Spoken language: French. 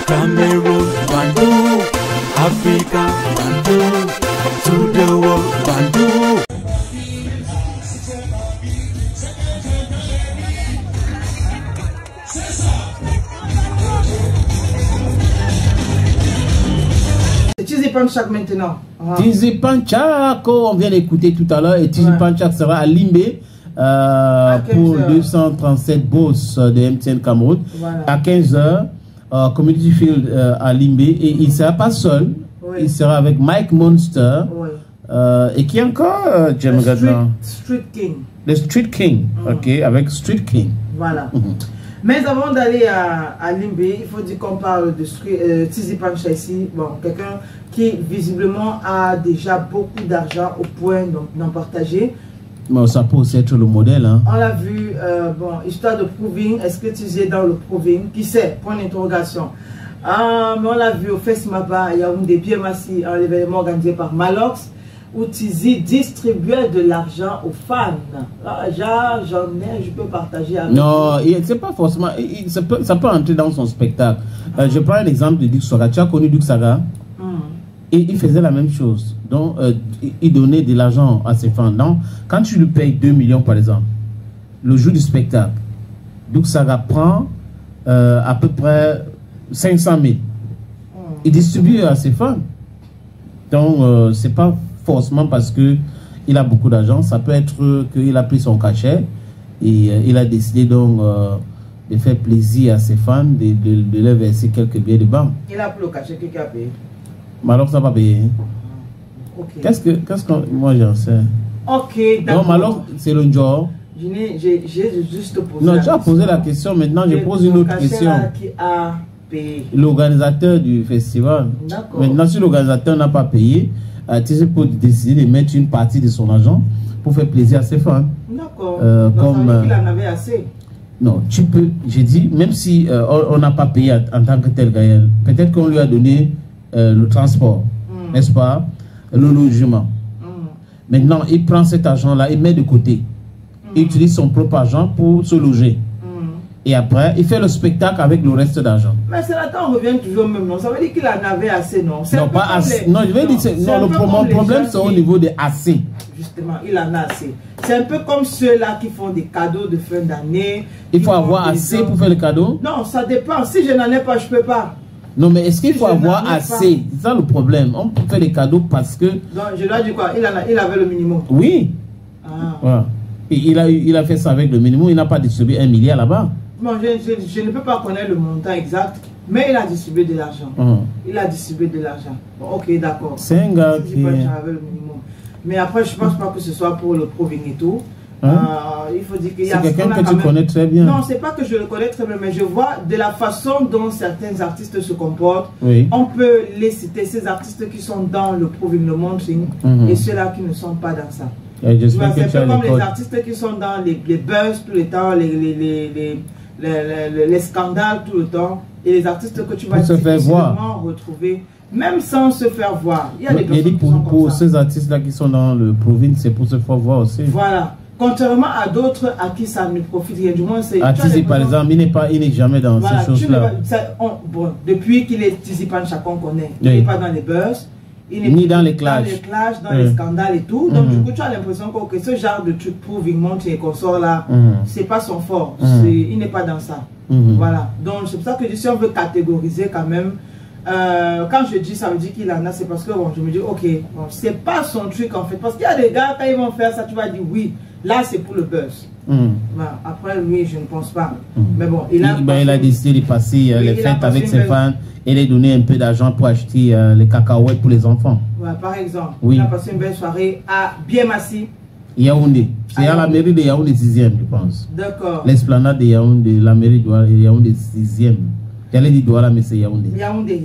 Cameroon, Bandung, Africa, Bandung, to the world, Bandung. Tizi Panchak maintenant. Tizi Panchak, on vient d'écouter tout à l'heure, et Tizi Panchak sera à Limbé pour 237 boss de MTN Cameroun à 15h. Community Field à Limbé, et il ne sera pas seul, il sera avec Mike Monster et qui encore James Gardner, Street King. Le Street King, ok, avec Street King. Voilà. Mais avant d'aller à Limbé, il faut dire qu'on parle de Tizi Panchak ici. Bon, quelqu'un qui visiblement a déjà beaucoup d'argent au point d'en partager. Bon, ça peut aussi être le modèle. Hein. On l'a vu, bon, histoire de proving, est-ce que Tizi est dans le proving? Qui sait? Point d'interrogation. Mais on l'a vu au Fesmaba, il y a un des bien massifs, un événement organisé par Malox, où Tizi distribuait de l'argent aux fans. J'en ai, je peux partager avec non, c'est pas forcément, ça peut entrer dans son spectacle. Je prends un exemple de Duke Saga. Tu as connu Duke Saga? Et il faisait la même chose. Donc, il donnait de l'argent à ses fans. Donc, quand tu lui payes 2 millions, par exemple, le jour du spectacle, Duke Saga prend à peu près 500 000. Il distribue à ses fans. Donc, c'est pas forcément parce qu'il a beaucoup d'argent. Ça peut être qu'il a pris son cachet et il a décidé donc de faire plaisir à ses fans, de leur verser quelques billets de banque. Il a pris le cachet qui a payé. Mais alors ça va payer. Okay. Qu'est-ce que moi j'en sais? Ok, d'accord. Non, mais alors c'est le genre. J'ai juste posé. Non, tu as posé la question, maintenant je pose une autre question. Qui a payé? L'organisateur du festival. Maintenant, si l'organisateur n'a pas payé, Tizi peut décider de mettre une partie de son argent pour faire plaisir à ses fans. D'accord. Comme il en avait assez. Non, tu peux, j'ai dit, même si on n'a pas payé en tant que tel Gaël, peut-être qu'on lui a donné le transport, n'est-ce pas, le logement. Maintenant, il prend cet argent-là, il met de côté. Il utilise son propre argent pour se loger. Et après, il fait le spectacle avec le reste d'argent. Mais c'est là on revient toujours même, non? Ça veut dire qu'il en avait assez, non? Non, pas assez. Non, je vais dire, non, le problème, c'est au niveau des assez. Justement, il en a assez. C'est un peu comme ceux-là qui font des cadeaux de fin d'année. Il faut avoir assez pour faire le cadeau? Non, ça dépend. Si je n'en ai pas, je ne peux pas. Non, mais est-ce qu'il faut avoir assez? C'est ça le problème. On peut faire des cadeaux parce que... Non, je dois dire quoi? Il avait le minimum. Oui. Voilà. Et il a fait ça avec le minimum. Il n'a pas distribué 1 milliard là-bas. Bon, je ne peux pas connaître le montant exact, mais il a distribué de l'argent. Il a distribué de l'argent. Bon, ok, d'accord. C'est un gars qui... Avait le minimum. Mais après, je ne pense pas que ce soit pour le proving et tout. Il faut dire qu'il y a... C'est quelqu'un que tu connais très bien. Non, c'est pas que je le connais très bien, mais je vois de la façon dont certains artistes se comportent. On peut les citer, ces artistes qui sont dans le proving, le monitoring, et ceux-là qui ne sont pas dans ça. C'est un peu comme les artistes qui sont dans les buzz tout le temps, les scandales tout le temps, et les artistes que tu vas difficilement retrouver, même sans se faire voir. Il y a des personnes qui sont pour ces artistes-là qui sont dans le province, c'est pour se faire voir aussi. Voilà. Contrairement à d'autres à qui ça ne profite rien, du moins c'est... Tizi par exemple, il n'est jamais dans ces choses-là. Bon, depuis qu'il est Tizi Panchak qu'on connaît, il n'est pas dans les buzz, il n'est ni dans les clashs, dans les scandales et tout. Donc du coup, tu as l'impression que ce genre de truc proving, montre et consort là, c'est pas son fort. Il n'est pas dans ça. Voilà. Donc c'est pour ça que si on veut catégoriser quand même, quand je dis ça veut dire qu'il en a, c'est parce que bon, je me dis ok, bon, c'est pas son truc en fait. Parce qu'il y a des gars, quand ils vont faire ça, tu vas dire oui, là c'est pour le buzz. Voilà. Après lui, je ne pense pas. Mais bon, il a décidé de passer les fêtes avec ses fans et de donner un peu d'argent pour acheter les cacahuètes pour les enfants. Ouais, par exemple, il a passé une belle soirée à Biémassi. Yaoundé. C'est à la mairie de Yaoundé 6e, je pense. D'accord. L'esplanade de Yaoundé, la mairie de Yaoundé 6e. J'allais dire Douala, mais c'est Yaoundé. Yaoundé.